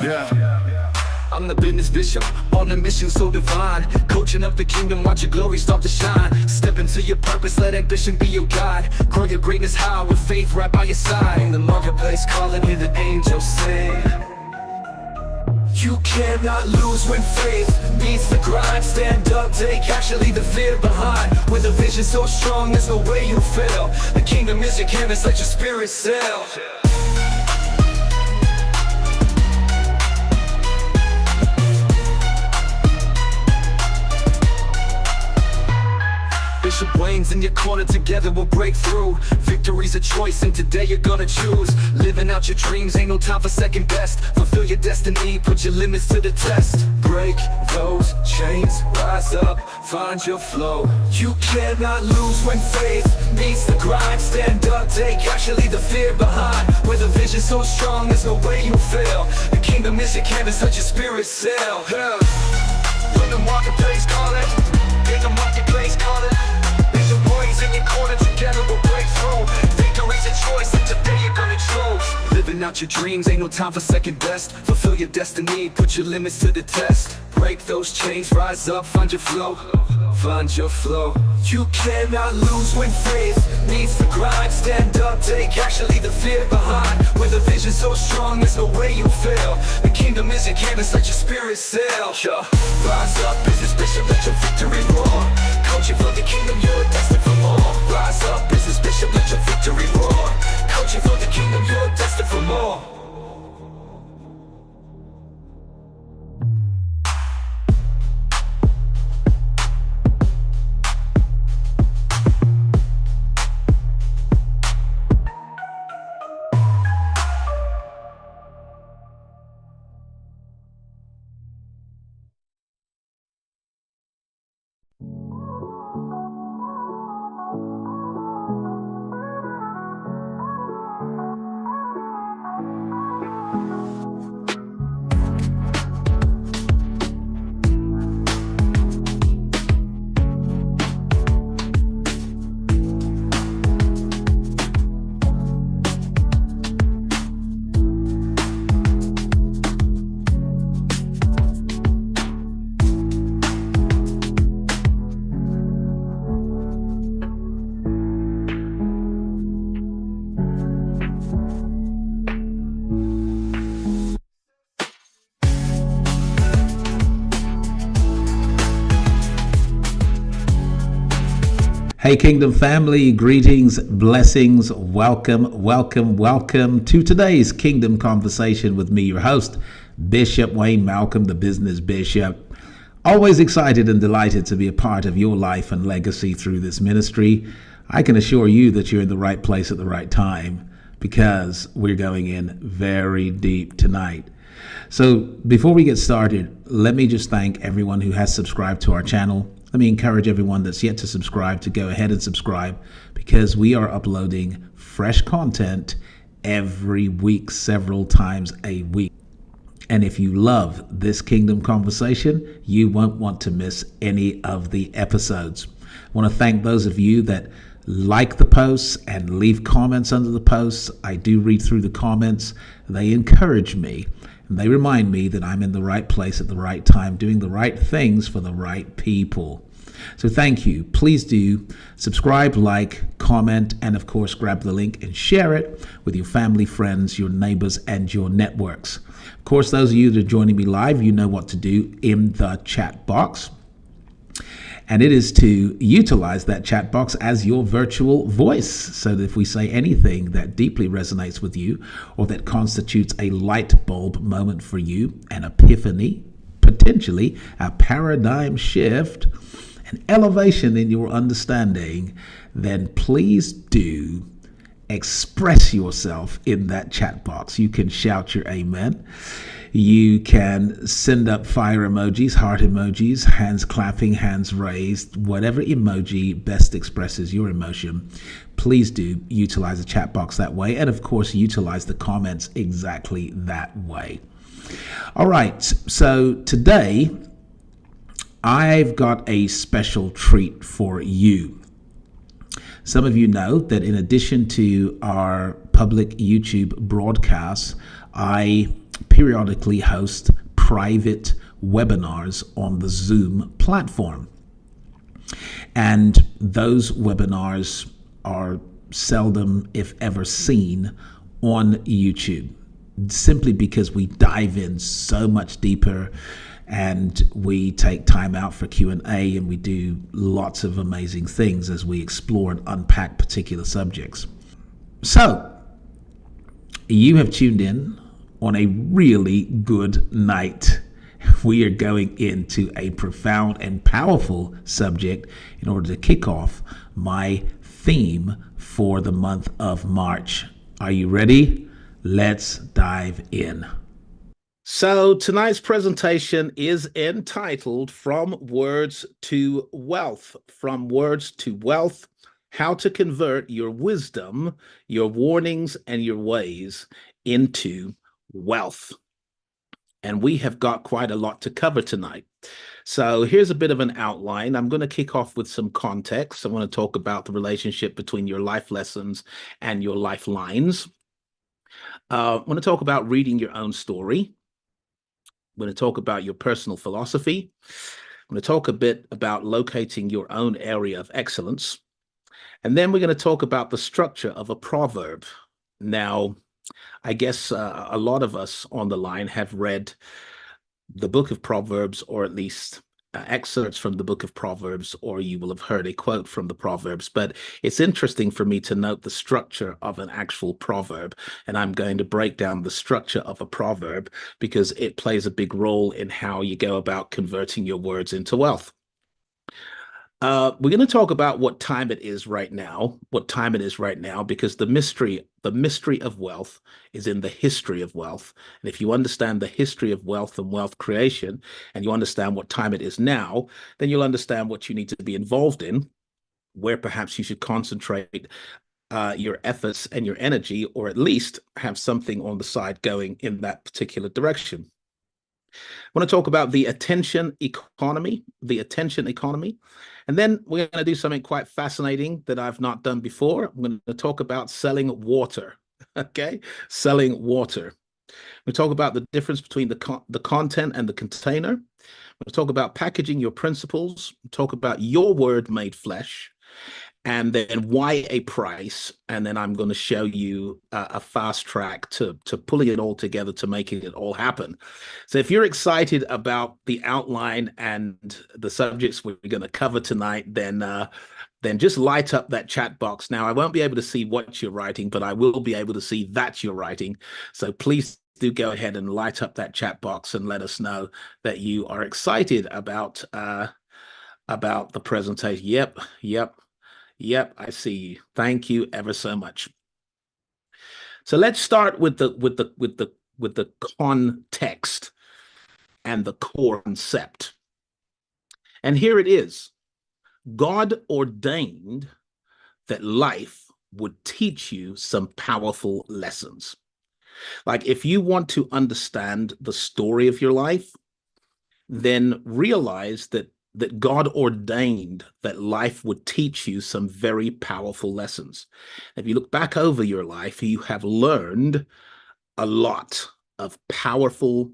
I'm the business bishop, on a mission so divine. Coaching up the kingdom, watch your glory start to shine. Step into your purpose, let ambition be your guide. Grow your greatness high with faith right by your side. In the marketplace, calling, hear the angels sing. You cannot lose when faith meets the grind. Stand up, take action, leave the fear behind. With a vision so strong, there's no way you'll fail. The kingdom is your canvas, let your spirit sail. Bishop Wayne's in your corner, together we'll break through. Victory's a choice and today you're gonna choose. Living out your dreams, ain't no time for second best. Fulfill your destiny, put your limits to the test. Break those chains, rise up, find your flow. You cannot lose when faith meets the grind. Stand up, take action, leave the fear behind. With a vision so strong, there's no way you'll fail. The kingdom is your canvas, let your spirit sail. When the marketplace call it, in the marketplace call it. In your corner, together we'll break through. Victory's a choice, and today you're gonna choose. Living out your dreams, ain't no time for second best. Fulfill your destiny, put your limits to the test. Break those chains, rise up, find your flow. Find your flow. You cannot lose when faith meets the grind. Stand up, take action, leave the fear behind. With a vision so strong, there's no way you'll fail. The kingdom is your canvas, let your spirit sail. Rise up, business bishop, let your victory roar. Coaching for the kingdom, you're destined for more. Rise up, business bishop, let your victory roar. Coaching for the kingdom, you're destined for more. Hey Kingdom family, greetings, blessings, welcome to today's Kingdom Conversation with me, your host, Bishop Wayne Malcolm, the business bishop. Always excited and delighted to be a part of your life and legacy through this ministry. I can assure you that you're in the right place at the right time because we're going in very deep tonight. So before we get started, let me just thank everyone who has subscribed to our channel. Let me encourage everyone that's yet to subscribe to go ahead and subscribe because we are uploading fresh content every week, several times a week. And if you love this Kingdom Conversation, you won't want to miss any of the episodes. I want to thank those of you that like the posts and leave comments under the posts. I do read through the comments. They encourage me. And they remind me that I'm in the right place at the right time, doing the right things for the right people. So thank you. Please do subscribe, like, comment, and of course, grab the link and share it with your family, friends, your neighbors, and your networks. Of course, those of you that are joining me live, you know what to do in the chat box. And it is to utilize that chat box as your virtual voice so that if we say anything that deeply resonates with you or that constitutes a light bulb moment for you, an epiphany, potentially a paradigm shift, an elevation in your understanding, then please do express yourself in that chat box. You can shout your amen. You can send up fire emojis, heart emojis, hands clapping, hands raised, whatever emoji best expresses your emotion. Please do utilize the chat box that way. And of course, utilize the comments exactly that way. All right. So today I've got a special treat for you. Some of you know that in addition to our public YouTube broadcasts, I periodically host private webinars on the Zoom platform. And those webinars are seldom, if ever, seen on YouTube, simply because we dive in so much deeper and we take time out for Q&A, and we do lots of amazing things as we explore and unpack particular subjects. So, you have tuned in on a really good night. We are going into a profound and powerful subject in order to kick off my theme for the month of March. Are you ready? Let's dive in. So tonight's presentation is entitled From Words to Wealth. From Words to Wealth, how to convert your wisdom, your warnings, and your ways into wealth. And we have got quite a lot to cover tonight. So here's a bit of an outline. I'm going to kick off with some context. I want to talk about the relationship between your life lessons and your lifelines. I want to talk about reading your own story. I'm going to talk about your personal philosophy. I'm going to talk a bit about locating your own area of excellence. And then we're going to talk about the structure of a proverb. Now, I guess a lot of us on the line have read the book of Proverbs, or at least excerpts from the book of Proverbs, or you will have heard a quote from the Proverbs. But it's interesting for me to note the structure of an actual proverb. And I'm going to break down the structure of a proverb because it plays a big role in how you go about converting your words into wealth. We're going to talk about what time it is right now, because the mystery of wealth is in the history of wealth. And if you understand the history of wealth and wealth creation, and you understand what time it is now, then you'll understand what you need to be involved in, where perhaps you should concentrate your efforts and your energy, or at least have something on the side going in that particular direction. I want to talk about the attention economy, And then we're going to do something quite fascinating that I've not done before. I'm going to talk about selling water. Okay, selling water. We talk about the difference between the content and the container. We'll talk about packaging your principles. We'll talk about your word made flesh, and then why a price. And then I'm going to show you a fast track to pulling it all together, to making it all happen. So if you're excited about the outline and the subjects we're going to cover tonight, then just light up that chat box. Now, I won't be able to see what you're writing, but I will be able to see that you're writing. So please do go ahead and light up that chat box and let us know that you are excited about the presentation. Yep, I see you. Thank you ever so much. So let's start with the context and the core concept. And here it is. God ordained that life would teach you some powerful lessons. Like, if you want to understand the story of your life, then realize that God ordained that life would teach you some very powerful lessons. If you look back over your life, you have learned a lot of powerful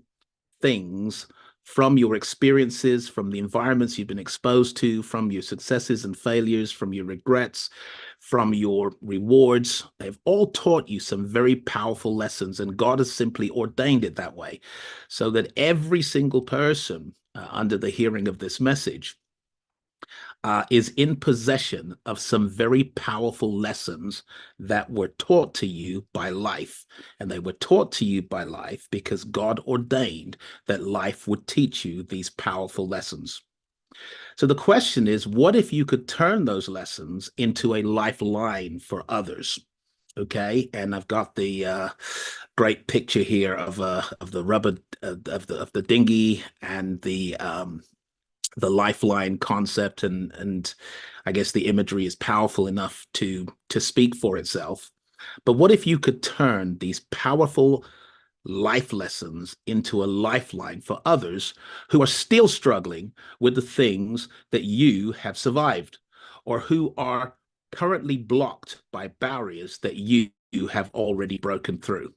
things from your experiences, from the environments you've been exposed to, from your successes and failures, from your regrets, from your rewards. They've all taught you some very powerful lessons, and God has simply ordained it that way, so that every single person under the hearing of this message is in possession of some very powerful lessons that were taught to you by life. And they were taught to you by life because God ordained that life would teach you these powerful lessons. So the question is, what if you could turn those lessons into a lifeline for others? Okay, and I've got the great picture here of the rubber of the dinghy and the lifeline concept, and I guess the imagery is powerful enough to speak for itself. But what if you could turn these powerful life lessons into a lifeline for others who are still struggling with the things that you have survived, or who are currently blocked by barriers that you have already broken through?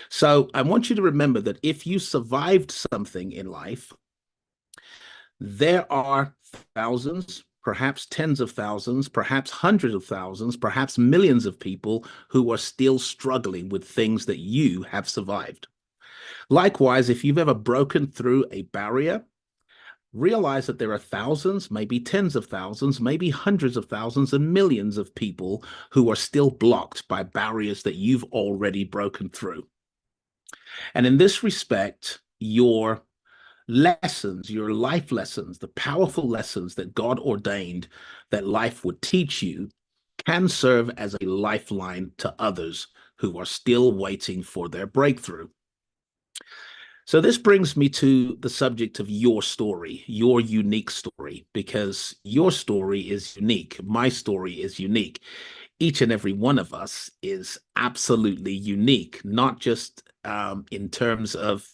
So I want you to remember that if you survived something in life, there are thousands, perhaps tens of thousands, perhaps hundreds of thousands, perhaps millions of people who are still struggling with things that you have survived. Likewise, if you've ever broken through a barrier, realize that there are thousands, maybe tens of thousands, maybe hundreds of thousands, and millions of people who are still blocked by barriers that you've already broken through. And in this respect, your lessons, your life lessons, the powerful lessons that God ordained that life would teach you can serve as a lifeline to others who are still waiting for their breakthrough. So this brings me to the subject of your story, your unique story, because your story is unique. My story is unique. Each and every one of us is absolutely unique, not just in terms of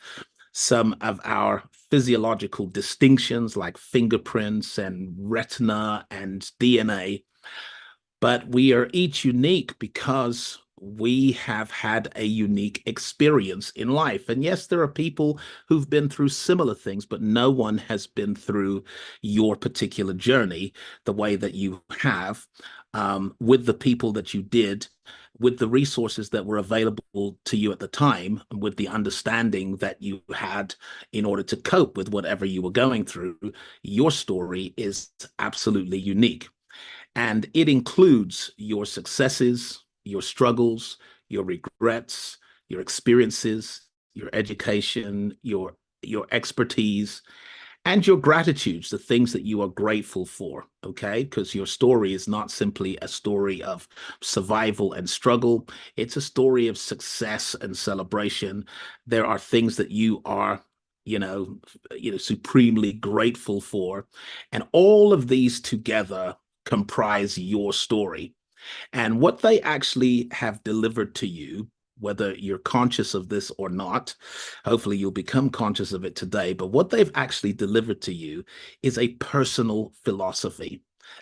some of our physiological distinctions like fingerprints and retina and DNA, but we are each unique because we have had a unique experience in life. And yes, there are people who've been through similar things, but no one has been through your particular journey the way that you have, with the people that you did, with the resources that were available to you at the time, and with the understanding that you had in order to cope with whatever you were going through. Your story is absolutely unique. And it includes your successes, your struggles, your regrets, your experiences, your education, your expertise, and your gratitudes, the things that you are grateful for, okay? Because your story is not simply a story of survival and struggle, it's a story of success and celebration. There are things that you are supremely grateful for, and all of these together comprise your story. And what they actually have delivered to you, whether you're conscious of this or not, hopefully you'll become conscious of it today, but what they've actually delivered to you is a personal philosophy.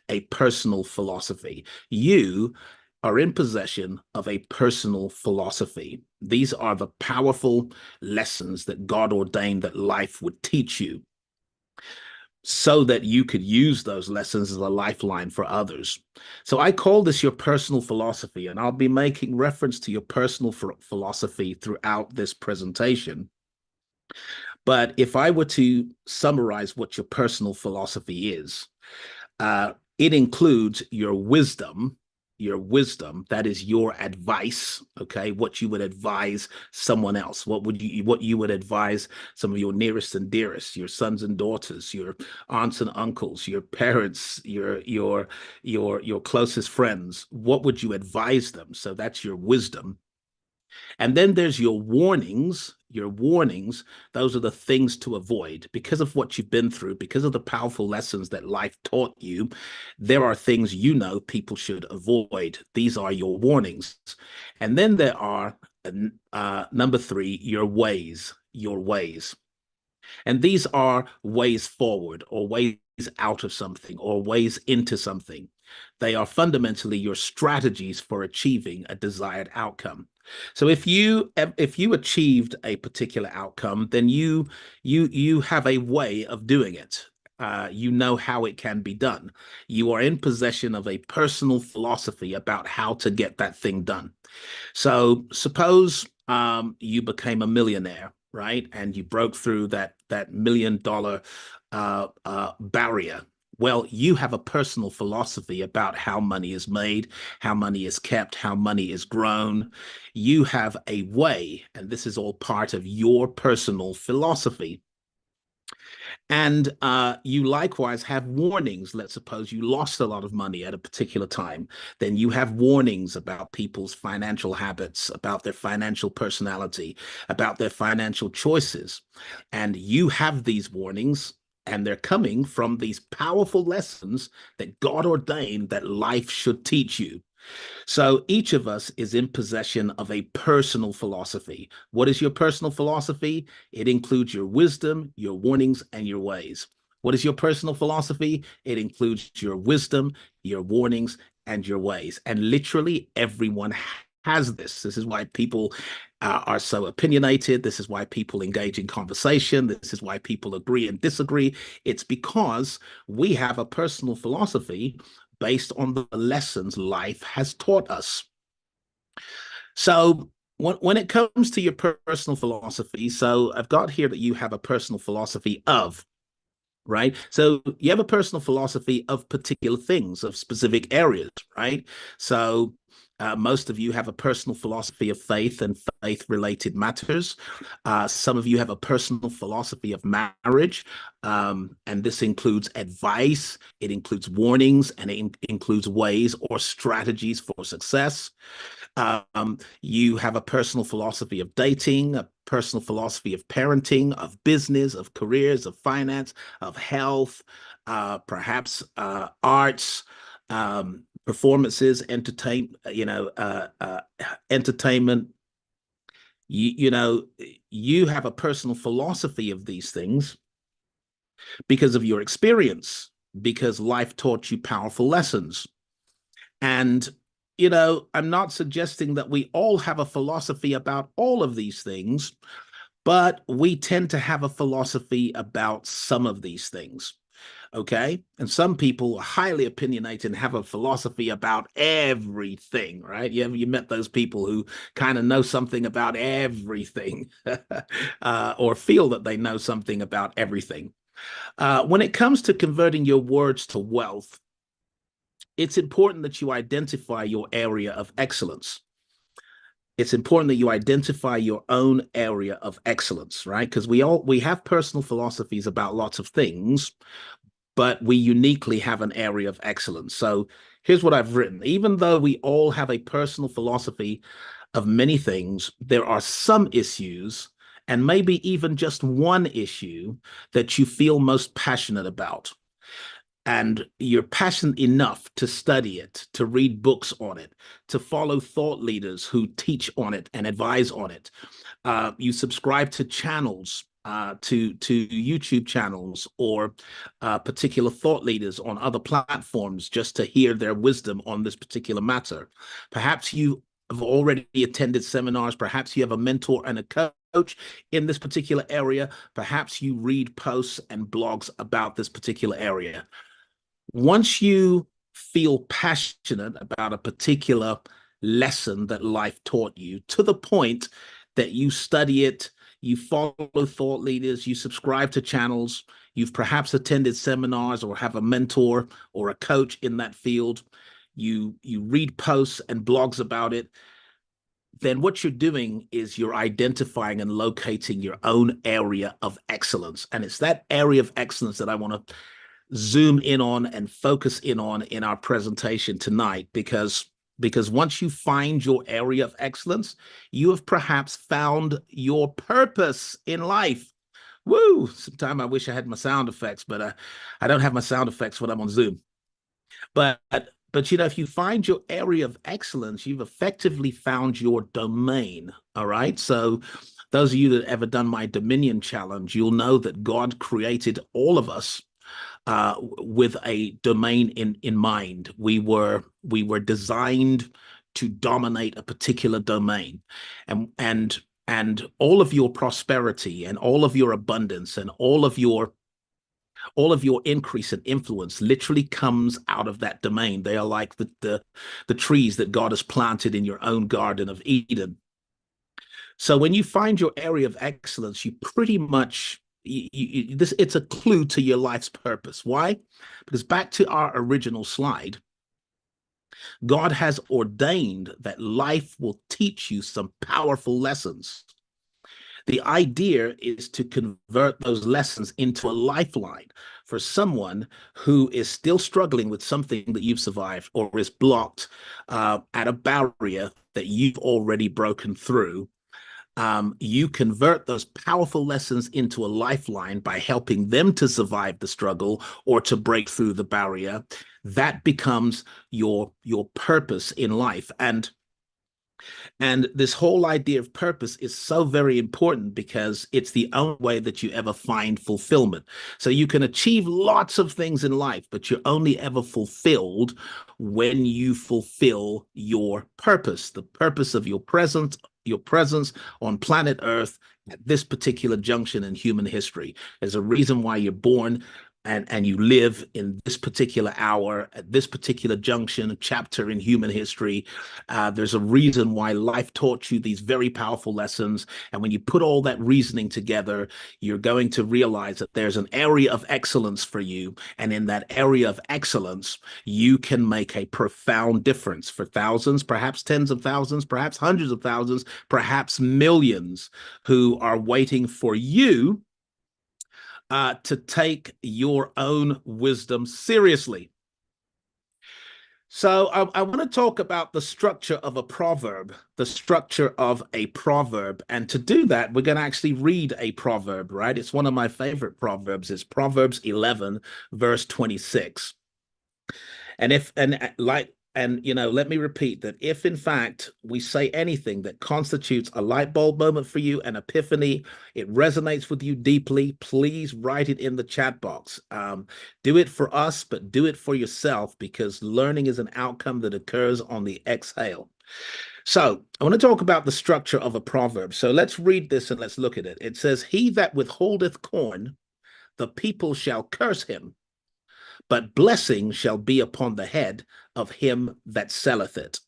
A personal philosophy. You are in possession of a personal philosophy. These are the powerful lessons that God ordained that life would teach you, so that you could use those lessons as a lifeline for others. So I call this your personal philosophy, and I'll be making reference to your personal philosophy throughout this presentation. But if I were to summarize what your personal philosophy is, it includes your wisdom, that is your advice, okay, what you would advise someone else, what you would advise some of your nearest and dearest, your sons and daughters, your aunts and uncles, your parents, your closest friends. What would you advise them? So that's your wisdom. And then there's your warnings. Your warnings, those are the things to avoid because of what you've been through, because of the powerful lessons that life taught you. There are things people should avoid. These are your warnings. And then there are, number three, your ways, your ways. And these are ways forward or ways out of something or ways into something. They are fundamentally your strategies for achieving a desired outcome. So if you achieved a particular outcome, then you have a way of doing it. You know how it can be done. You are in possession of a personal philosophy about how to get that thing done. So suppose you became a millionaire, right? And you broke through that $1 million barrier. Well, you have a personal philosophy about how money is made, how money is kept, how money is grown. You have a way, and this is all part of your personal philosophy. And you likewise have warnings. Let's suppose you lost a lot of money at a particular time. Then you have warnings about people's financial habits, about their financial personality, about their financial choices. And you have these warnings, and they're coming from these powerful lessons that God ordained that life should teach you. So each of us is in possession of a personal philosophy. What is your personal philosophy? It includes your wisdom, your warnings, and your ways. What is your personal philosophy? It includes your wisdom, your warnings, and your ways. And literally everyone has this. This is why people are so opinionated. This is why people engage in conversation. This is why people agree and disagree. It's because we have a personal philosophy based on the lessons life has taught us. So when it comes to your personal philosophy, so I've got here that you have a personal philosophy of, right? So you have a personal philosophy of particular things, of specific areas, right? So most of you have a personal philosophy of faith and faith-related matters. Some of you have a personal philosophy of marriage, and this includes advice, it includes warnings, and it includes ways or strategies for success. You have a personal philosophy of dating, a personal philosophy of parenting, of business, of careers, of finance, of health, perhaps arts, performances, entertainment. You have a personal philosophy of these things because of your experience, because life taught you powerful lessons. And I'm not suggesting that we all have a philosophy about all of these things, but we tend to have a philosophy about some of these things. Okay. And some people are highly opinionated and have a philosophy about everything, right? You met those people who kind of know something about everything or feel that they know something about everything. When it comes to converting your words to wealth, it's important that you identify your area of excellence. It's important that you identify your own area of excellence, right? Because we have personal philosophies about lots of things, but we uniquely have an area of excellence. So here's what I've written. Even though we all have a personal philosophy of many things, there are some issues, and maybe even just one issue, that you feel most passionate about. And you're passionate enough to study it, to read books on it, to follow thought leaders who teach on it and advise on it. You subscribe to channels, to YouTube channels, or particular thought leaders on other platforms just to hear their wisdom on this particular matter. Perhaps you have already attended seminars. Perhaps you have a mentor and a coach in this particular area. Perhaps you read posts and blogs about this particular area. Once you feel passionate about a particular lesson that life taught you, to the point that you study it, you follow thought leaders, you subscribe to channels, you've perhaps attended seminars or have a mentor or a coach in that field, you read posts and blogs about it, then what you're doing is you're identifying and locating your own area of excellence. And it's that area of excellence that I want to zoom in on and focus in on in our presentation tonight, because once you find your area of excellence, you have perhaps found your purpose in life. Woo! Sometimes I wish I had my sound effects, but I don't have my sound effects when I'm on Zoom. But if you find your area of excellence, you've effectively found your domain. All right. So those of you that ever done my Dominion challenge, you'll know that God created all of us with a domain in mind. We were designed to dominate a particular domain, and all of your prosperity and all of your abundance and all of your increase in influence literally comes out of that domain. They are like the trees that God has planted in your own garden of Eden. So when you find your area of excellence, you pretty much it's a clue to your life's purpose. Why? Because back to our original slide, God has ordained that life will teach you some powerful lessons. The idea is to convert those lessons into a lifeline for someone who is still struggling with something that you've survived or is blocked at a barrier that you've already broken through. You convert those powerful lessons into a lifeline by helping them to survive the struggle or to break through the barrier. That becomes your purpose in life. And And this whole idea of purpose is so very important because it's the only way that you ever find fulfillment. So you can achieve lots of things in life, but you're only ever fulfilled when you fulfill your purpose, the purpose of your presence on planet Earth at this particular junction in human history. There's a reason why you're born and you live in this particular hour at this particular junction chapter in human history. There's a reason why life taught you these very powerful lessons, and when you put all that reasoning together, you're going to realize that there's an area of excellence for you, and in that area of excellence you can make a profound difference for thousands, perhaps tens of thousands, perhaps hundreds of thousands, perhaps millions who are waiting for you to take your own wisdom seriously. So I want to talk about the structure of a proverb, the structure of a proverb. And to do that, we're going to actually read a proverb, right? It's one of my favorite proverbs. It's Proverbs 11, verse 26. Let me repeat that if in fact we say anything that constitutes a light bulb moment for you, an epiphany, it resonates with you deeply, please write it in the chat box. Do it for us, but do it for yourself, because learning is an outcome that occurs on the exhale. So I want to talk about the structure of a proverb. So let's read this and let's look at it. It says, "He that withholdeth corn, the people shall curse him, but blessing shall be upon the head of him that selleth it."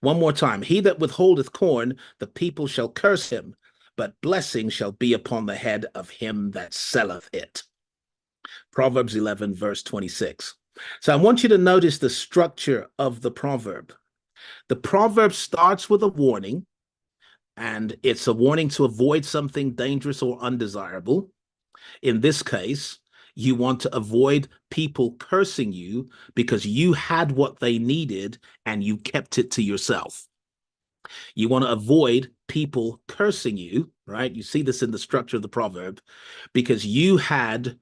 One more time. "He that withholdeth corn, the people shall curse him, but blessing shall be upon the head of him that selleth it." Proverbs 11, verse 26. So I want you to notice the structure of the proverb. The proverb starts with a warning, and it's a warning to avoid something dangerous or undesirable. In this case, you want to avoid people cursing you because you had what they needed and you kept it to yourself. You want to avoid people cursing you, right? You see this in the structure of the proverb, because you had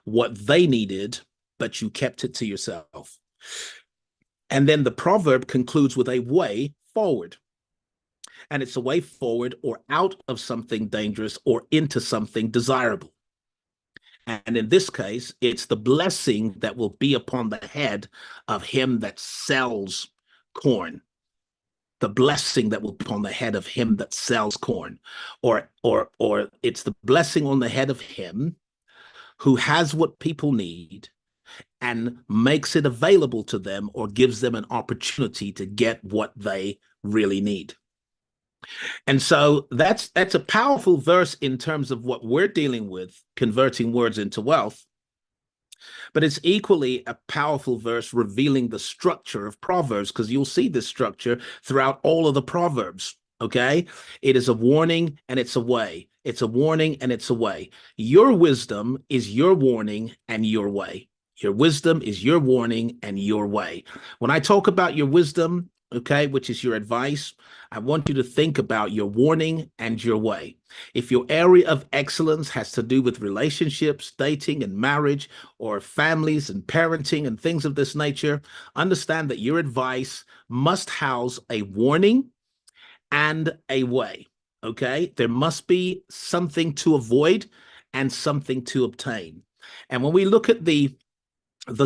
what they needed, but you kept it to yourself. And then the proverb concludes with a way forward. And it's a way forward or out of something dangerous or into something desirable. And in this case, it's the blessing that will be upon the head of him that sells corn. The blessing that will be upon the head of him that sells corn. Or it's the blessing on the head of him who has what people need and makes it available to them, or gives them an opportunity to get what they really need. And so that's a powerful verse in terms of what we're dealing with, converting words into wealth. But it's equally a powerful verse revealing the structure of Proverbs, because you'll see this structure throughout all of the Proverbs. Okay? It is a warning and it's a way. It's a warning and it's a way. Your wisdom is your warning and your way. Your wisdom is your warning and your way. When I talk about your wisdom, okay, which is your advice, I want you to think about your warning and your way. If your area of excellence has to do with relationships, dating and marriage, or families and parenting and things of this nature, understand that your advice must house a warning and a way, okay? There must be something to avoid and something to obtain. And when we look at the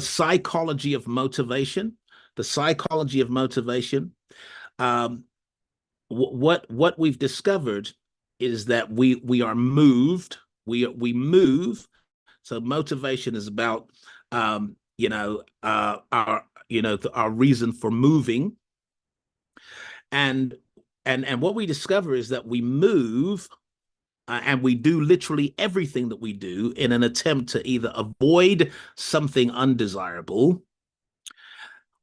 psychology of motivation, what we've discovered is that we are moved. We move. So motivation is about our reason for moving, and what we discover is that we move. And we do literally everything that we do in an attempt to either avoid something undesirable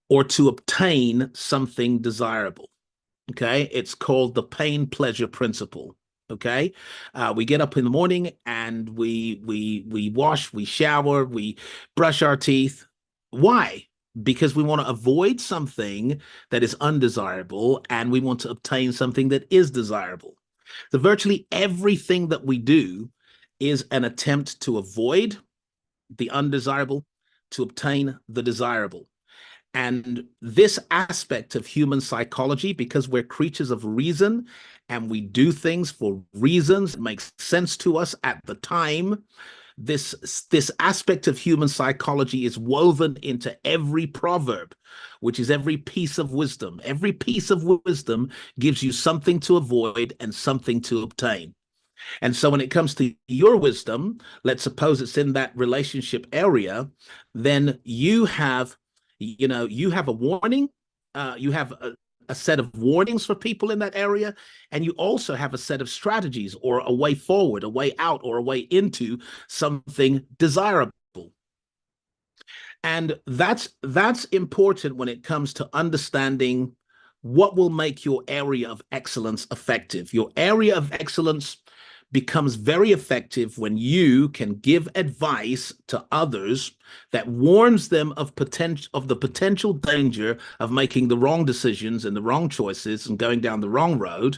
or to obtain something desirable. Okay, it's called the pain-pleasure principle. Okay, we get up in the morning and we wash, we shower, we brush our teeth. Why? Because we want to avoid something that is undesirable and we want to obtain something that is desirable. So virtually everything that we do is an attempt to avoid the undesirable, to obtain the desirable. And this aspect of human psychology, because we're creatures of reason and we do things for reasons that make sense to us at the time, this aspect of human psychology is woven into every proverb, which is every piece of wisdom. Every piece of wisdom gives you something to avoid and something to obtain. And so when it comes to your wisdom, let's suppose it's in that relationship area, then you have a warning, you have a set of warnings for people in that area, and you also have a set of strategies or a way forward, a way out, or a way into something desirable. And that's important when it comes to understanding what will make your area of excellence effective. Your area of excellence becomes very effective when you can give advice to others that warns them of the potential danger of making the wrong decisions and the wrong choices and going down the wrong road,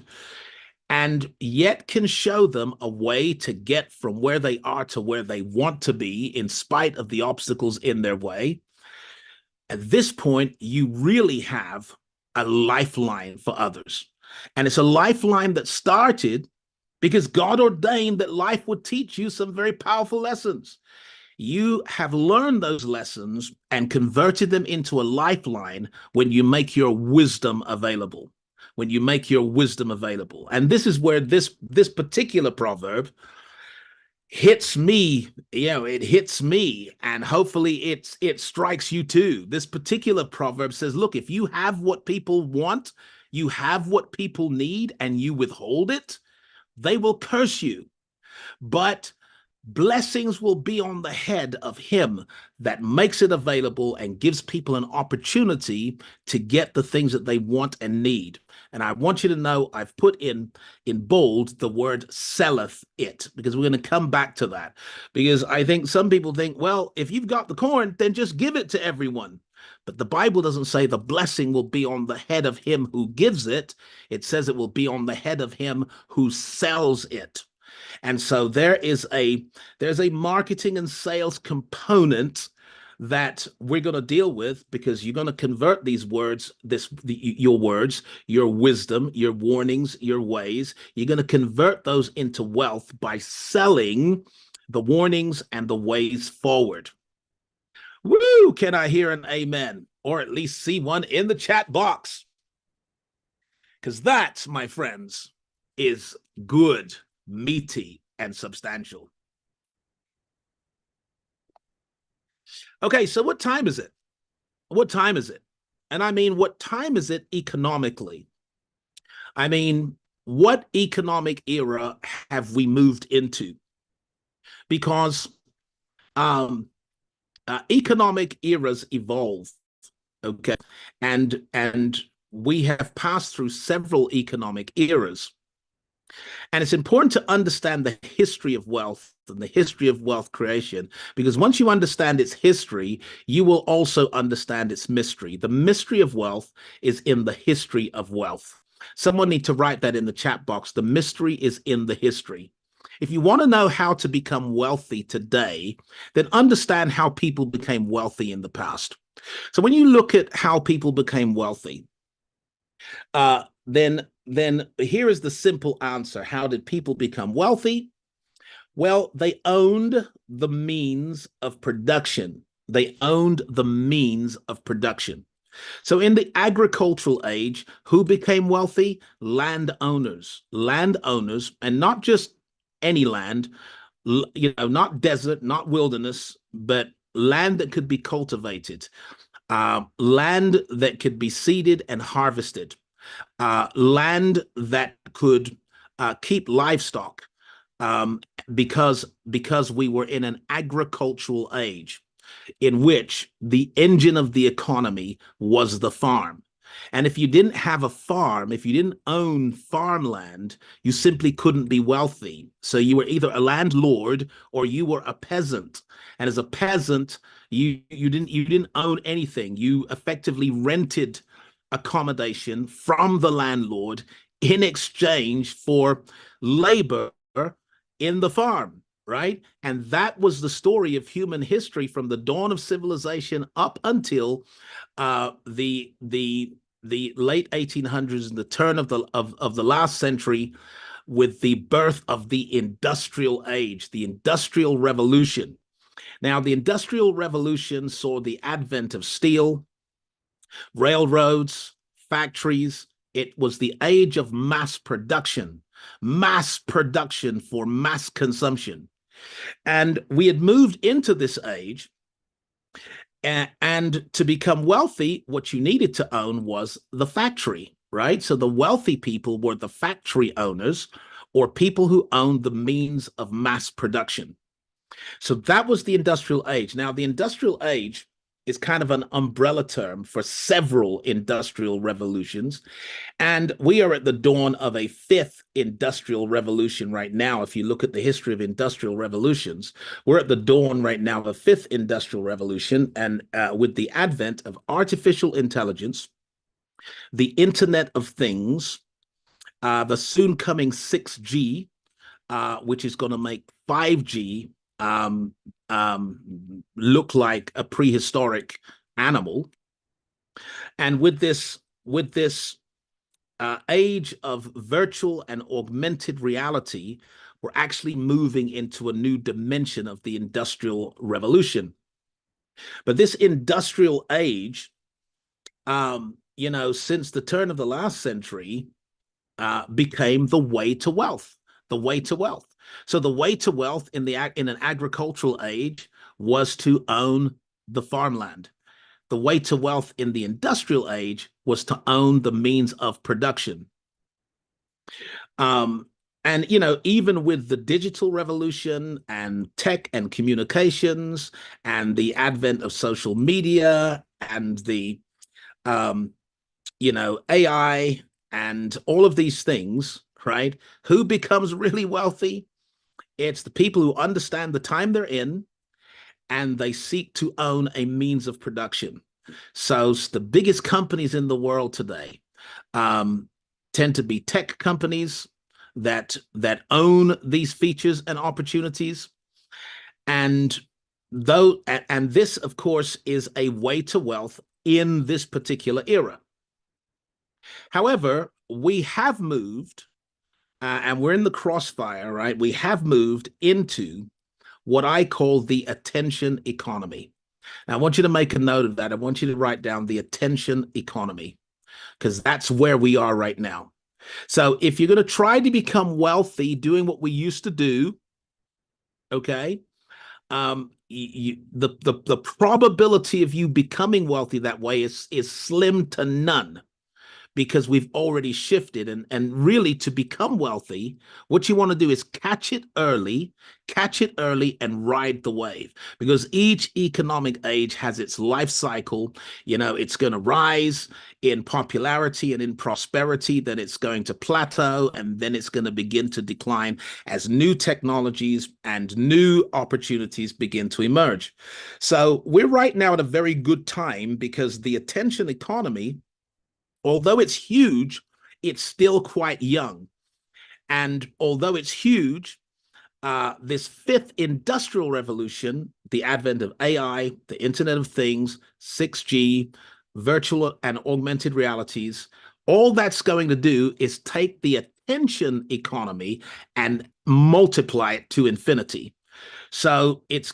and yet can show them a way to get from where they are to where they want to be in spite of the obstacles in their way. At this point, you really have a lifeline for others. And it's a lifeline that started because God ordained that life would teach you some very powerful lessons. You have learned those lessons and converted them into a lifeline when you make your wisdom available. When you make your wisdom available. And this is where this particular proverb hits me, it hits me, and hopefully it strikes you too. This particular proverb says, look, if you have what people want, you have what people need, and you withhold it, they will curse you. But blessings will be on the head of him that makes it available and gives people an opportunity to get the things that they want and need. And I want you to know I've put in bold the word selleth it, because we're going to come back to that. Because I think some people think, well, if you've got the corn, then just give it to everyone. But the Bible doesn't say the blessing will be on the head of him who gives it. It says it will be on the head of him who sells it. And so there's a marketing and sales component that we're going to deal with, because you're going to convert these words, your words, your wisdom, your warnings, your ways. You're going to convert those into wealth by selling the warnings and the ways forward. Woo! Can I hear an amen? Or at least see one in the chat box? Because that, my friends, is good, meaty, and substantial. Okay, so what time is it? What time is it? And I mean, what time is it economically? I mean, what economic era have we moved into? Because economic eras evolve, okay? And we have passed through several economic eras. And it's important to understand the history of wealth and the history of wealth creation, because once you understand its history, you will also understand its mystery. The mystery of wealth is in the history of wealth. Someone need to write that in the chat box. The mystery is in the history. If you want to know how to become wealthy today, then understand how people became wealthy in the past. So when you look at how people became wealthy, then here is the simple answer. How did people become wealthy? Well, they owned the means of production. They owned the means of production. So in the agricultural age, who became wealthy? Landowners, and not just any land, not desert, not wilderness, but land that could be cultivated, land that could be seeded and harvested, land that could keep livestock, because we were in an agricultural age in which the engine of the economy was the farm. And if you didn't have a farm, if you didn't own farmland, you simply couldn't be wealthy. So you were either a landlord or you were a peasant. And as a peasant, you didn't own anything. You effectively rented accommodation from the landlord in exchange for labor in the farm. right? And that was the story of human history from the dawn of civilization up until the late 1800s and the turn of the last century, with the birth of the industrial age, the industrial revolution. Now, the industrial revolution saw the advent of steel, railroads, factories. It was the age of mass production for mass consumption. And we had moved into this age. And to become wealthy, what you needed to own was the factory, right? So the wealthy people were the factory owners, or people who owned the means of mass production. So that was the industrial age. Now, the industrial age is kind of an umbrella term for several industrial revolutions. And we are at the dawn of a fifth industrial revolution right now. If you look at the history of industrial revolutions, we're at the dawn right now of a fifth industrial revolution. And with the advent of artificial intelligence, the Internet of Things, the soon coming 6G, which is going to make 5G look like a prehistoric animal. And with this age of virtual and augmented reality, we're actually moving into a new dimension of the industrial revolution. But this industrial age, since the turn of the last century, became the way to wealth. The way to wealth. So the way to wealth in an agricultural age was to own the farmland. The way to wealth in the industrial age was to own the means of production. And, even with the digital revolution and tech and communications and the advent of social media and the, AI and all of these things, right? Who becomes really wealthy? It's the people who understand the time they're in, and they seek to own a means of production. So the biggest companies in the world today tend to be tech companies that own these features and opportunities. And this, of course, is a way to wealth in this particular era. However, we have moved, and we're in the crossfire, right? We have moved into what I call the attention economy. Now, I want you to make a note of that. I want you to write down the attention economy, because that's where we are right now. So if you're going to try to become wealthy doing what we used to do, okay, the probability of you becoming wealthy that way is slim to none, because we've already shifted. And really, to become wealthy, what you want to do is catch it early and ride the wave, because each economic age has its life cycle. It's going to rise in popularity and in prosperity, then it's going to plateau, and then it's going to begin to decline as new technologies and new opportunities begin to emerge. So we're right now at a very good time, because the attention economy, although it's huge, it's still quite young. And although it's huge, this fifth industrial revolution, the advent of AI, the Internet of Things, 6G, virtual and augmented realities, all that's going to do is take the attention economy and multiply it to infinity. So this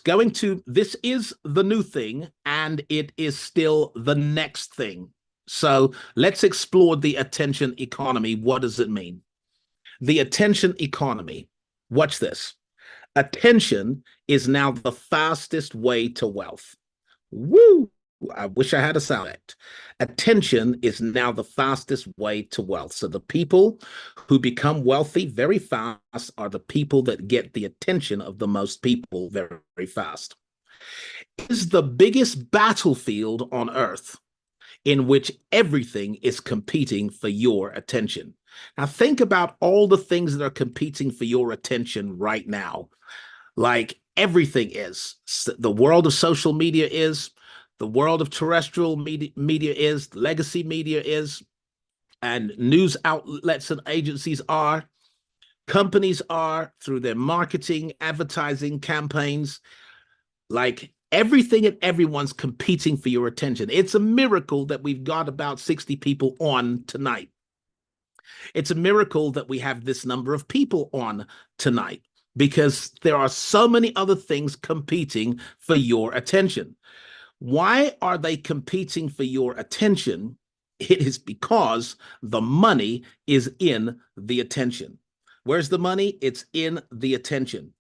is the new thing, and it is still the next thing. So let's explore the attention economy. What does it mean? The attention economy. Watch this. Attention is now the fastest way to wealth. Woo! I wish I had a sound effect. Attention is now the fastest way to wealth. So the people who become wealthy very fast are the people that get the attention of the most people very, very fast. It is the biggest battlefield on earth, in which everything is competing for your attention. Now, think about all the things that are competing for your attention right now. Like, everything is. The world of social media is, the world of terrestrial media is, legacy media is, and news outlets and agencies are. Companies are, through their marketing, advertising campaigns, like everything and everyone's competing for your attention. It's a miracle that we've got about 60 people on tonight. It's a miracle that we have this number of people on tonight because there are so many other things competing for your attention. Why are they competing for your attention? It is because the money is in the attention. Where's the money? It's in the attention.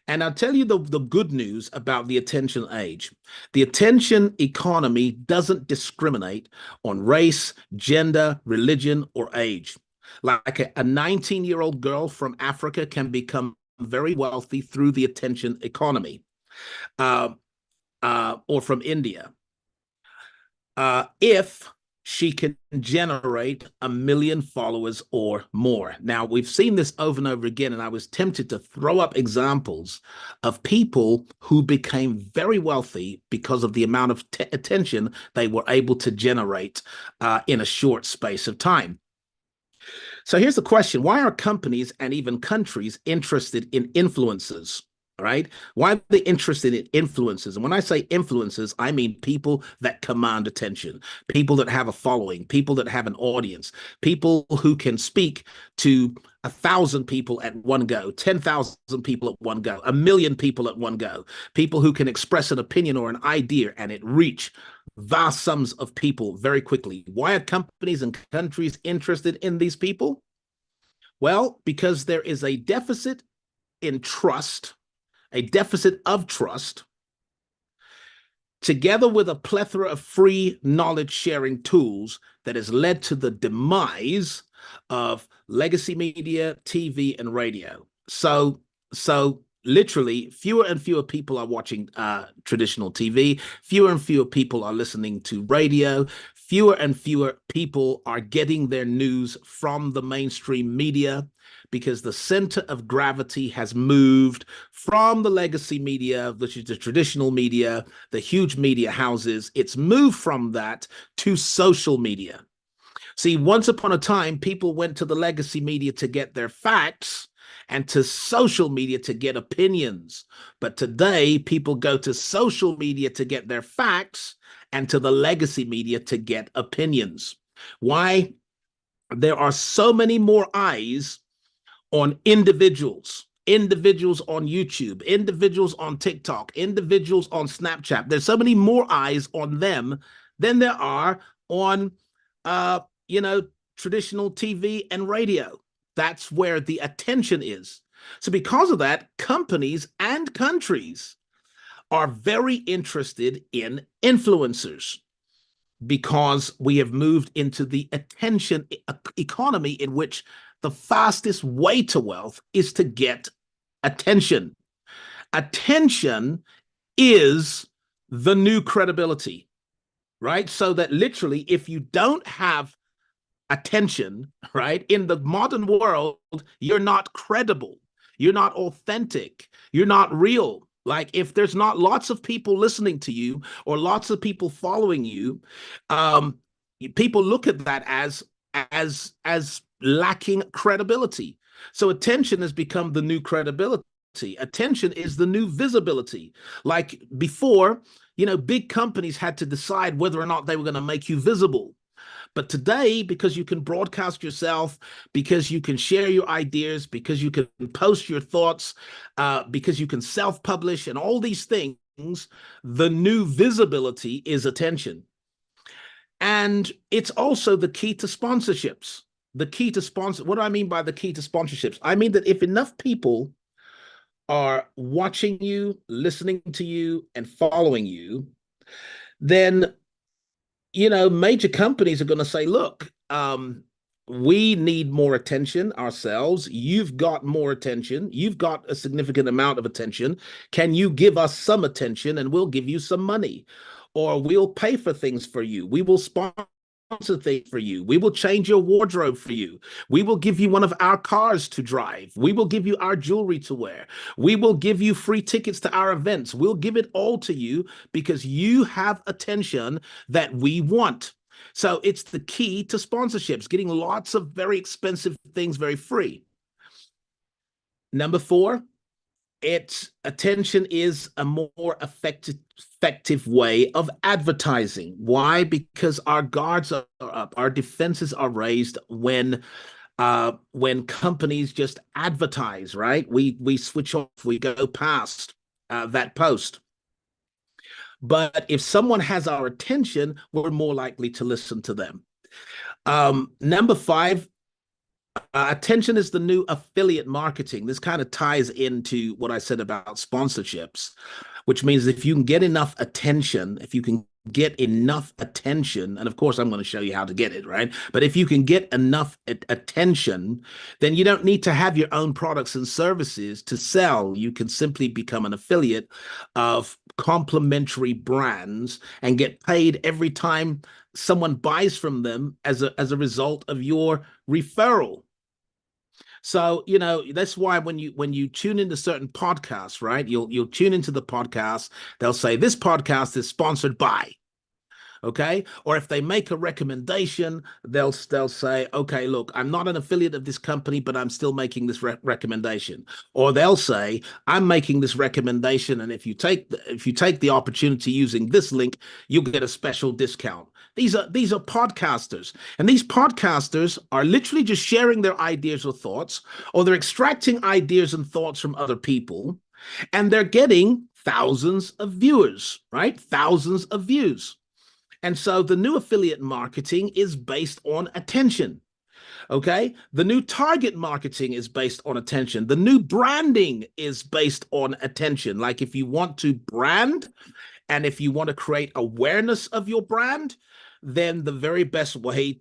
And I'll tell you the good news about the attention age. The attention economy doesn't discriminate on race, gender, religion, or age. Like a 19-year-old girl from Africa can become very wealthy through the attention economy, or from India, if she can generate 1 million followers or more. Now, we've seen this over and over again, and I was tempted to throw up examples of people who became very wealthy because of the amount of attention they were able to generate in a short space of time. So here's the question. Why are companies and even countries interested in influencers? All right. Why are they interested in influencers? And when I say influencers, I mean people that command attention, people that have a following, people that have an audience, people who can speak to 1,000 people at one go, 10,000 people at one go, 1 million people at one go, people who can express an opinion or an idea and it reach vast sums of people very quickly. Why are companies and countries interested in these people? Well, because there is a deficit in trust, a deficit of trust, together with a plethora of free knowledge sharing tools that has led to the demise of legacy media, TV, and radio. So literally, fewer and fewer people are watching traditional TV, fewer and fewer people are listening to radio, fewer and fewer people are getting their news from the mainstream media because the center of gravity has moved from the legacy media, which is the traditional media, the huge media houses. It's moved from that to social media. See, once upon a time, people went to the legacy media to get their facts and to social media to get opinions. But today, people go to social media to get their facts and to the legacy media to get opinions. Why? There are so many more eyes on individuals on YouTube, individuals on TikTok, individuals on Snapchat. There's so many more eyes on them than there are on, traditional TV and radio. That's where the attention is. So because of that, companies and countries are very interested in influencers because we have moved into the attention economy in which the fastest way to wealth is to get attention. Attention is the new credibility, right? So that literally, if you don't have attention, right, in the modern world, you're not credible, you're not authentic, you're not real. Like if there's not lots of people listening to you or lots of people following you, people look at that as lacking credibility. So attention has become the new credibility. Attention is the new visibility. Like before, big companies had to decide whether or not they were going to make you visible. But today, because you can broadcast yourself, because you can share your ideas, because you can post your thoughts, because you can self-publish and all these things, the new visibility is attention. And it's also the key to sponsorships. The key to sponsor. What do I mean by the key to sponsorships? I mean that if enough people are watching you, listening to you, and following you, then major companies are going to say, look, we need more attention ourselves. You've got more attention. You've got a significant amount of attention. Can you give us some attention and we'll give you some money? Or we'll pay for things for you. We will sponsor things for you. We will change your wardrobe for you. We will give you one of our cars to drive. We will give you our jewelry to wear. We will give you free tickets to our events. We'll give it all to you because you have attention that we want. So it's the key to sponsorships, getting lots of very expensive things very free. Number four, attention is a more effective way of advertising. Why? Because our guards are up, our defenses are raised when companies just advertise, right? We switch off, we go past that post. But if someone has our attention, we're more likely to listen to them. Number five, attention is the new affiliate marketing. This kind of ties into what I said about sponsorships, which means if you can get enough attention, if you can get enough attention, and of course I'm going to show you how to get it, right? But if you can get enough attention, then you don't need to have your own products and services to sell. You can simply become an affiliate of complementary brands and get paid every time someone buys from them as a result of your referral. So, that's why when you tune into certain podcasts, right, you'll tune into the podcast, they'll say this podcast is sponsored by, okay? Or if they make a recommendation, they'll say, okay, look, I'm not an affiliate of this company, but I'm still making this recommendation. Or they'll say, I'm making this recommendation, and if you take the opportunity using this link, you'll get a special discount. These are podcasters, and these podcasters are literally just sharing their ideas or thoughts, or they're extracting ideas and thoughts from other people, and they're getting thousands of viewers, right? Thousands of views. And so the new affiliate marketing is based on attention. Okay. The new target marketing is based on attention. The new branding is based on attention. Like if you want to brand and if you want to create awareness of your brand, then the very best way,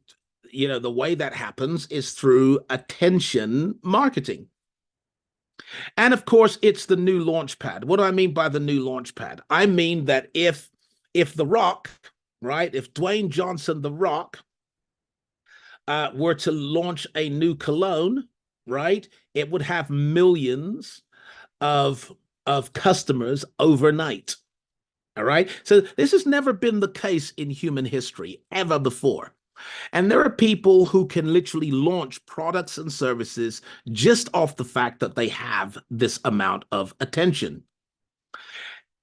the way that happens is through attention marketing. And of course, it's the new launch pad. What do I mean by the new launch pad? I mean that if The Rock, right, if Dwayne Johnson, The Rock, were to launch a new cologne, right, it would have millions of customers overnight. All right. So this has never been the case in human history ever before. And there are people who can literally launch products and services just off the fact that they have this amount of attention.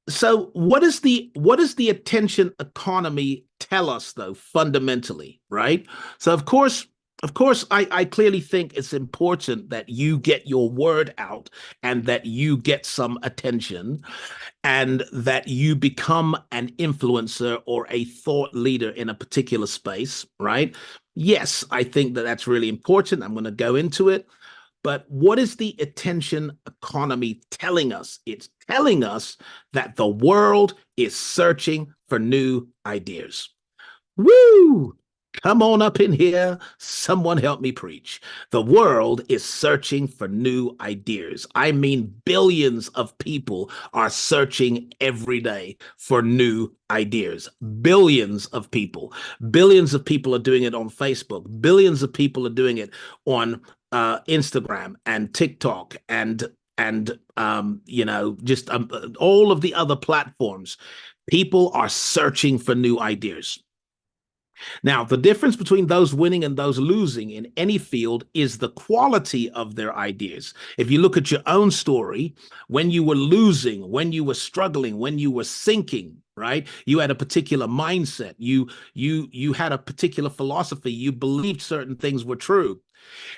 So what does the attention economy tell us, though, fundamentally, right? So of course, I clearly think it's important that you get your word out and that you get some attention and that you become an influencer or a thought leader in a particular space, right? Yes, I think that that's really important. I'm going to go into it. But what is the attention economy telling us? It's telling us that the world is searching for new ideas. Woo! Come on up in here. Someone help me preach. The world is searching for new ideas. I mean, billions of people are searching every day for new ideas. Billions of people. Billions of people are doing it on Facebook. Billions of people are doing it on Instagram and TikTok and just all of the other platforms. People are searching for new ideas. Now, the difference between those winning and those losing in any field is the quality of their ideas. If you look at your own story, when you were losing, when you were struggling, when you were sinking, right? You had a particular mindset. You had a particular philosophy. You believed certain things were true.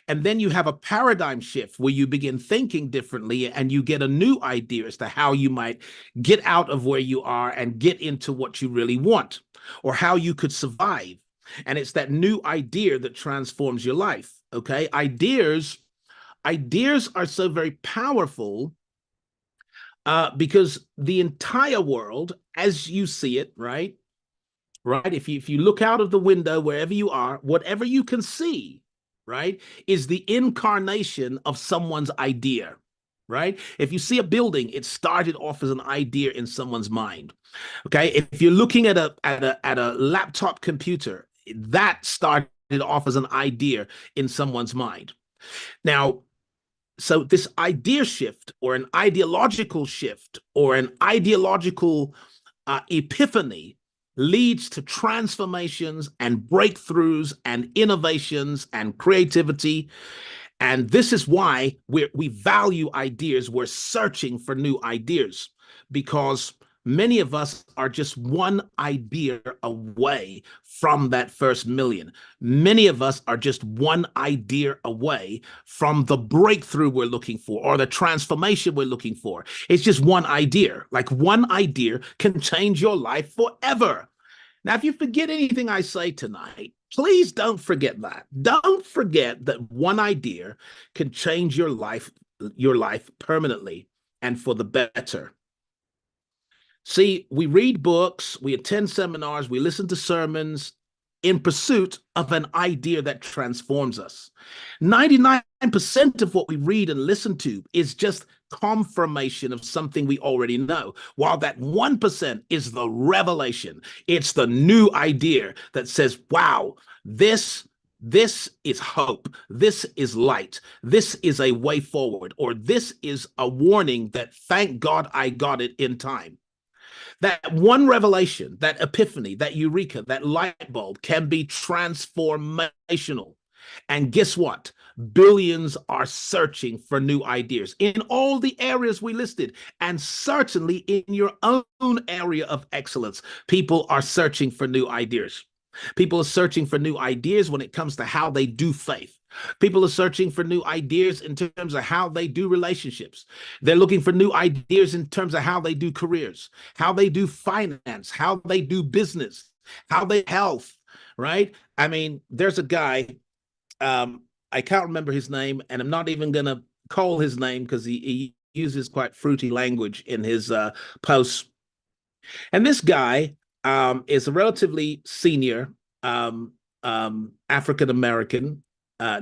And then you have a paradigm shift where you begin thinking differently and you get a new idea as to how you might get out of where you are and get into what you really want, or how you could survive. And it's that new idea that transforms your life. Okay. Ideas are so very powerful because the entire world, as you see it, right? If you look out of the window, wherever you are, whatever you can see, right, is the incarnation of someone's idea, right? If you see a building, it started off as an idea in someone's mind. Okay, if you're looking at a laptop computer, that started off as an idea in someone's mind. Now, so this idea shift or an ideological shift or an ideological epiphany leads to transformations and breakthroughs and innovations and creativity. And this is why we value ideas. We're searching for new ideas because many of us are just one idea away from that first million. Many of us are just one idea away from the breakthrough we're looking for or the transformation we're looking for. It's just one idea. Like one idea can change your life forever. Now, if you forget anything I say tonight, please don't forget that. Don't forget that one idea can change your life permanently and for the better. See, we read books, we attend seminars, we listen to sermons in pursuit of an idea that transforms us. 99% of what we read and listen to is just confirmation of something we already know, while that 1% is the revelation. It's the new idea that says, wow, this is hope. This is light. This is a way forward, or this is a warning that thank God I got it in time. That one revelation, that epiphany, that eureka, that light bulb can be transformational. And guess what? Billions are searching for new ideas in all the areas we listed, and certainly in your own area of excellence. People are searching for new ideas. People are searching for new ideas when it comes to how they do faith. People are searching for new ideas in terms of how they do relationships. They're looking for new ideas in terms of how they do careers, how they do finance, how they do business, how they health, right? I mean, there's a guy, I can't remember his name, and I'm not even going to call his name because he uses quite fruity language in his posts. And this guy is a relatively senior African-American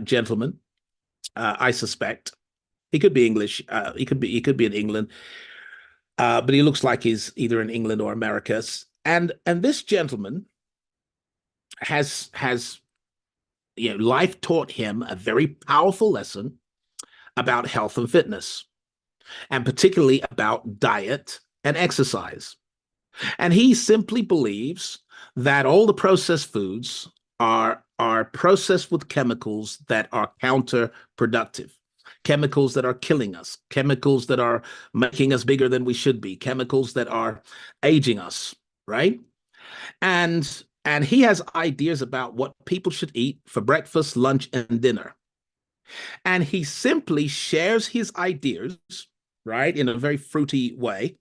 gentleman. I suspect he could be English. He could be in England, but he looks like he's either in England or Americas. And this gentleman has life taught him a very powerful lesson about health and fitness, and particularly about diet and exercise. And he simply believes that all the processed foods are processed with chemicals that are counterproductive, chemicals that are killing us, chemicals that are making us bigger than we should be, chemicals that are aging us, right? And he has ideas about what people should eat for breakfast, lunch, and dinner. And he simply shares his ideas, right, in a very fruity way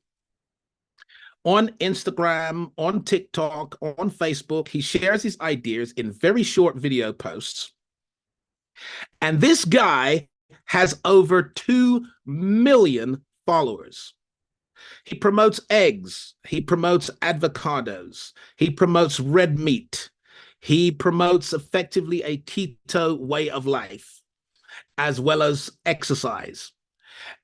on Instagram, on TikTok, on Facebook. He shares his ideas in very short video posts. And this guy has over 2 million followers. He promotes eggs. He promotes avocados. He promotes red meat. He promotes effectively a keto way of life, as well as exercise.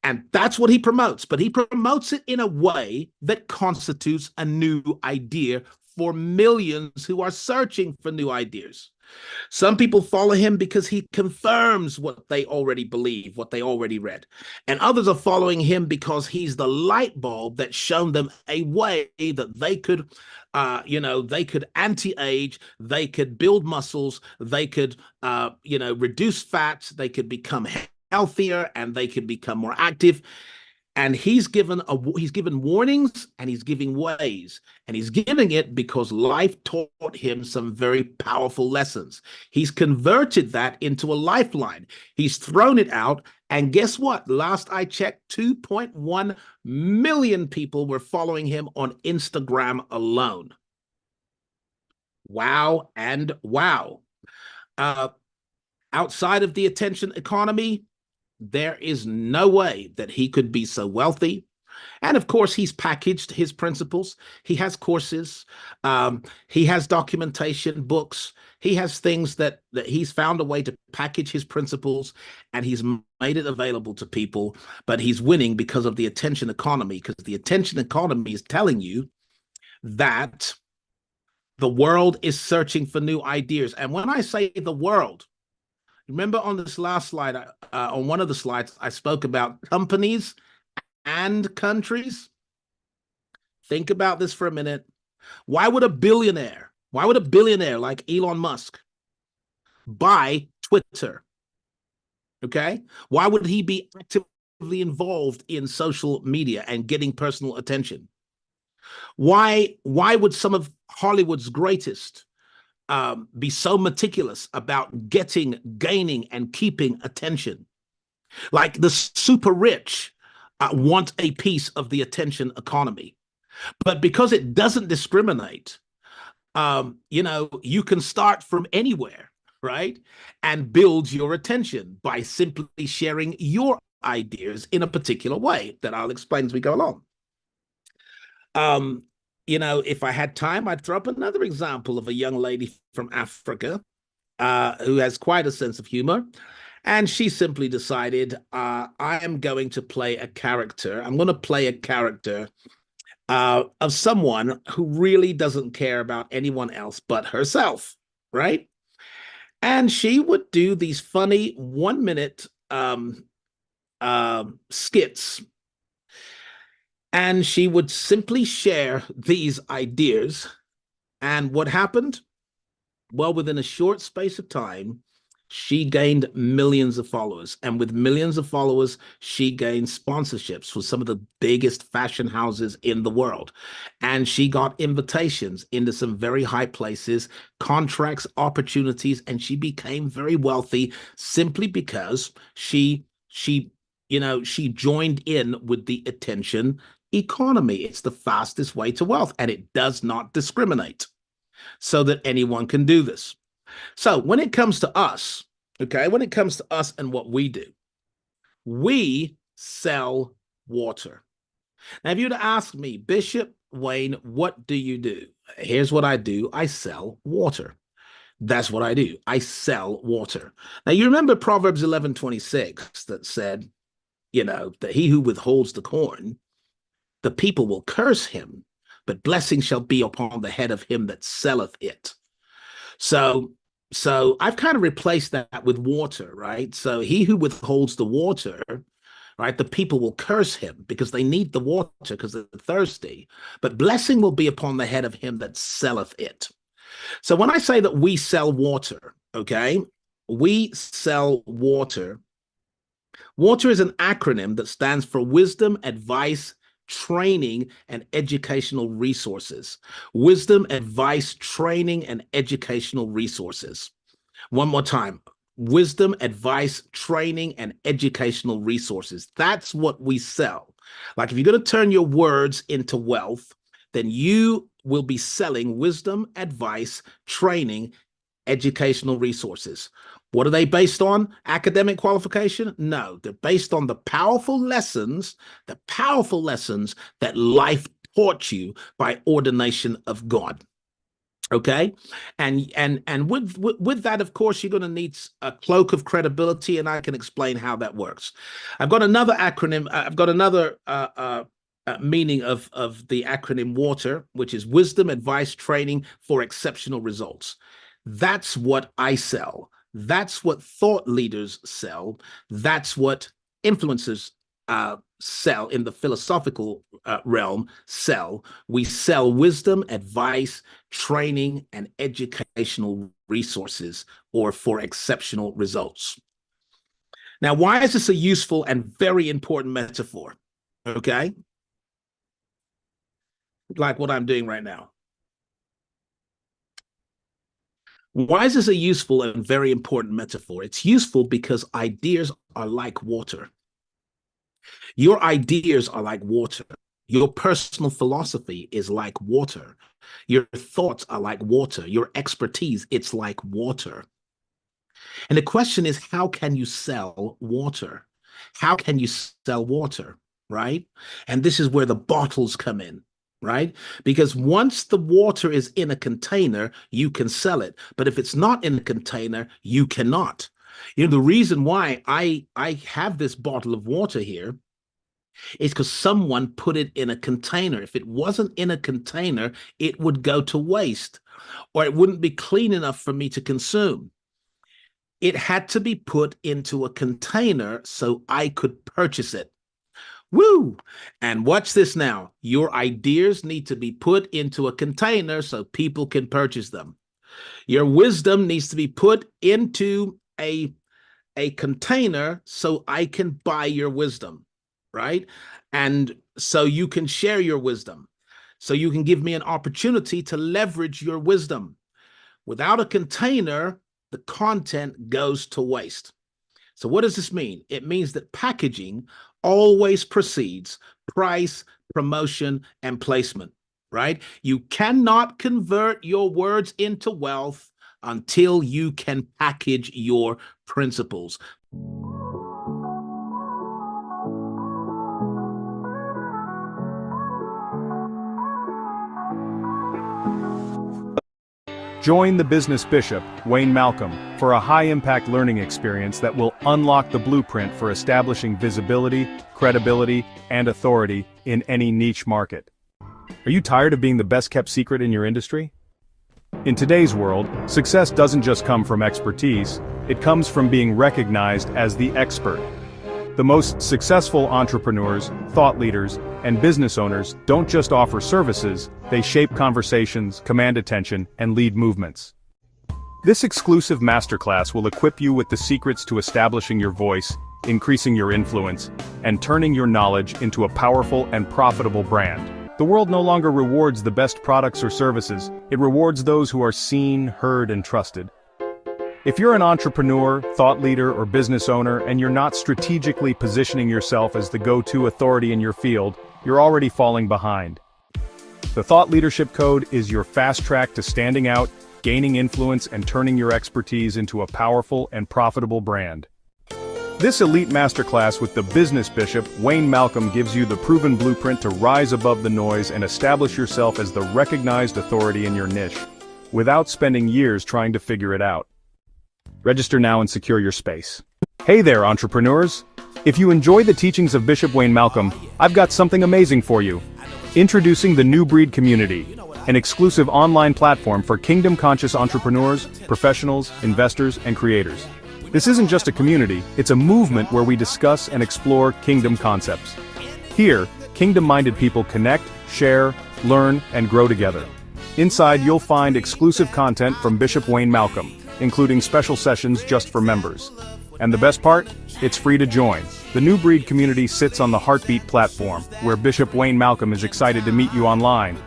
And that's what he promotes, but he promotes it in a way that constitutes a new idea for millions who are searching for new ideas. Some people follow him because he confirms what they already believe, what they already read. And others are following him because he's the light bulb that's shown them a way that they could, they could anti-age, they could build muscles, they could, reduce fats, they could become healthier, and they could become more active. And he's given warnings, and he's giving ways, and he's giving it because life taught him some very powerful lessons. He's converted that into a lifeline. He's thrown it out, and guess what? Last I checked, 2.1 million people were following him on Instagram alone. Wow and wow. Outside of the attention economy, there is no way that he could be so wealthy. And of course, he's packaged his principles. He has courses. He has documentation, books. He has things that he's found a way to package his principles, and he's made it available to people. But he's winning because of the attention economy, because the attention economy is telling you that the world is searching for new ideas. And when I say the world, remember on this last slide, on one of the slides, I spoke about companies and countries. Think about this for a minute. Why would a billionaire like Elon Musk buy Twitter? Okay. Why would he be actively involved in social media and getting personal attention? Why would some of Hollywood's greatest be so meticulous about gaining, and keeping attention? Like the super rich want a piece of the attention economy, but because it doesn't discriminate, you can start from anywhere, right? And build your attention by simply sharing your ideas in a particular way that I'll explain as we go along. Um, if I had time, I'd throw up another example of a young lady from Africa who has quite a sense of humor. And she simply decided, I am going to play a character. I'm going to play a character of someone who really doesn't care about anyone else but herself, right? And she would do these funny 1 minute skits, and she would simply share these ideas. And what happened? Well, within a short space of time, she gained millions of followers. And with millions of followers, she gained sponsorships for some of the biggest fashion houses in the world. And she got invitations into some very high places, contracts, opportunities, and she became very wealthy simply because she joined in with the attention economy. It's the fastest way to wealth, and it does not discriminate, so that anyone can do this. So when it comes to us, okay, when it comes to us and what we do, we sell water. Now, if you'd ask me, Bishop Wayne, what do you do? Here's what I do. I sell water. That's what I do. I sell water. Now, you remember Proverbs 11:26 that said, that he who withholds the corn, the people will curse him, but blessing shall be upon the head of him that selleth it. So I've kind of replaced that with water, right? So he who withholds the water, right, the people will curse him because they need the water because they're thirsty, but blessing will be upon the head of him that selleth it. So when I say that we sell water, okay, we sell water. Water is an acronym that stands for wisdom, advice, training, and educational resources. Wisdom, advice, training, and educational resources. One more time. Wisdom, advice, training, and educational resources. That's what we sell. Like if you're going to turn your words into wealth, then you will be selling wisdom, advice, training, educational resources. What are they based on? Academic qualification? No, they're based on the powerful lessons that life taught you by ordination of God. Okay, and with that, of course, you're going to need a cloak of credibility, and I can explain how that works. I've got another acronym. I've got another meaning of the acronym WATER, which is wisdom, advice, training for exceptional results. That's what I sell. That's what thought leaders sell. That's what influencers sell in the philosophical realm sell. We sell wisdom, advice, training, and educational resources, or for exceptional results. Now, why is this a useful and very important metaphor? Okay? Like what I'm doing right now. Why is this a useful and very important metaphor? It's useful because ideas are like water. Your ideas are like water. Your personal philosophy is like water. Your thoughts are like water. Your expertise, it's like water. And the question is, how can you sell water? How can you sell water, right? And this is where the bottles come in, right? Because once the water is in a container, you can sell it. But if it's not in a container, you cannot. The reason why I have this bottle of water here is because someone put it in a container. If it wasn't in a container, it would go to waste, or it wouldn't be clean enough for me to consume. It had to be put into a container so I could purchase it. Woo! And watch this now. Your ideas need to be put into a container so people can purchase them. Your wisdom needs to be put into a a container so I can buy your wisdom, right? And so you can share your wisdom. So you can give me an opportunity to leverage your wisdom. Without a container, the content goes to waste. So what does this mean? It means that packaging always precedes price, promotion, and placement, right? You cannot convert your words into wealth until you can package your principles. Join the business bishop, Wayne Malcolm, for a high-impact learning experience that will unlock the blueprint for establishing visibility, credibility, and authority in any niche market. Are you tired of being the best-kept secret in your industry? In today's world, success doesn't just come from expertise, it comes from being recognized as the expert. The most successful entrepreneurs, thought leaders, and business owners don't just offer services, they shape conversations, command attention, and lead movements. This exclusive masterclass will equip you with the secrets to establishing your voice, increasing your influence, and turning your knowledge into a powerful and profitable brand. The world no longer rewards the best products or services, it rewards those who are seen, heard, and trusted. If you're an entrepreneur, thought leader, or business owner, and you're not strategically positioning yourself as the go-to authority in your field, you're already falling behind. The Thought Leadership Code is your fast track to standing out, gaining influence, and turning your expertise into a powerful and profitable brand. This elite masterclass with the business bishop, Wayne Malcolm, gives you the proven blueprint to rise above the noise and establish yourself as the recognized authority in your niche, without spending years trying to figure it out. Register now and secure your space. Hey there, entrepreneurs! If you enjoy the teachings of Bishop Wayne Malcolm, I've got something amazing for you. Introducing the New Breed Community, an exclusive online platform for kingdom-conscious entrepreneurs, professionals, investors, and creators. This isn't just a community, it's a movement where we discuss and explore kingdom concepts. Here, kingdom-minded people connect, share, learn, and grow together. Inside, you'll find exclusive content from Bishop Wayne Malcolm, including special sessions just for members. And the best part? It's free to join. The New Breed Community sits on the Heartbeat platform, where Bishop Wayne Malcolm is excited to meet you online.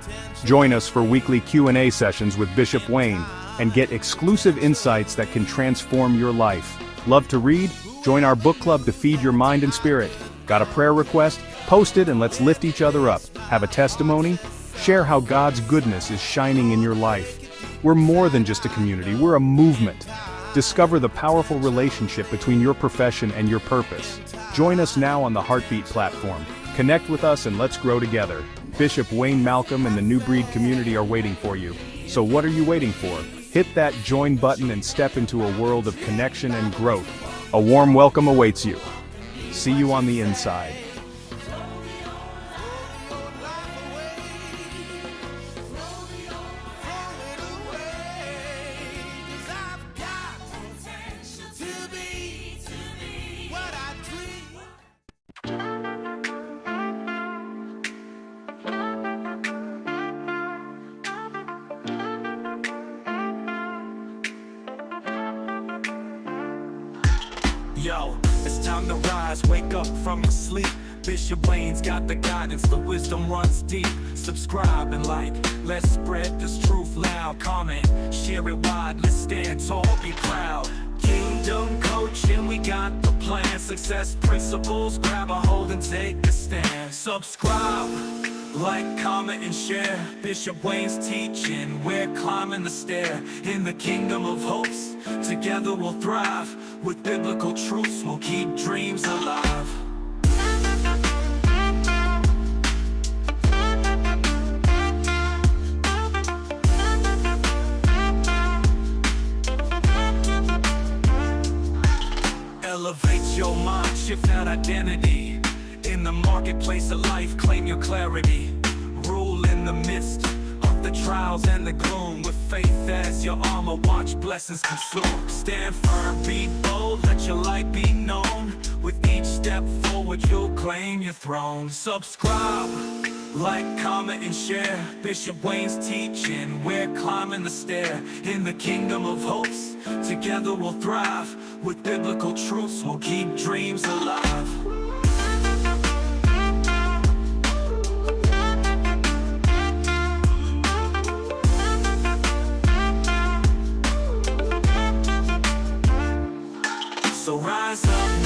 Join us for weekly Q&A sessions with Bishop Wayne, and get exclusive insights that can transform your life. Love to read? Join our book club to feed your mind and spirit. Got a prayer request? Post it and let's lift each other up. Have a testimony? Share how God's goodness is shining in your life. We're more than just a community, we're a movement. Discover the powerful relationship between your profession and your purpose. Join us now on the Heartbeat platform. Connect with us and let's grow together. Bishop Wayne Malcolm and the New Breed Community are waiting for you. So what are you waiting for? Hit that join button and step into a world of connection and growth. A warm welcome awaits you. See you on the inside. Yo, it's time to rise, wake up from your sleep. Bishop Wayne's got the guidance, the wisdom runs deep. Subscribe and like, let's spread this truth loud. Comment, share it wide, let's stand tall, be proud. Kingdom coaching, we got the plan. Success principles, grab a hold and take a stand. Subscribe, like, comment, and share. Bishop Wayne's teaching, we're climbing the stair. In the kingdom of hopes, together we'll thrive. With biblical truths, we'll keep dreams alive. Elevate your mind, shift that identity. In the marketplace of life, claim your clarity. Rule in the midst of the trials and the gloom. With faith as your armor, watch blessings consume. Stand firm, be bold, let your light be known. With each step forward, you'll claim your throne. Subscribe, like, comment, and share. Bishop Wayne's teaching, we're climbing the stair. In the kingdom of hopes, together we'll thrive. With biblical truths, we'll keep dreams alive. So rise up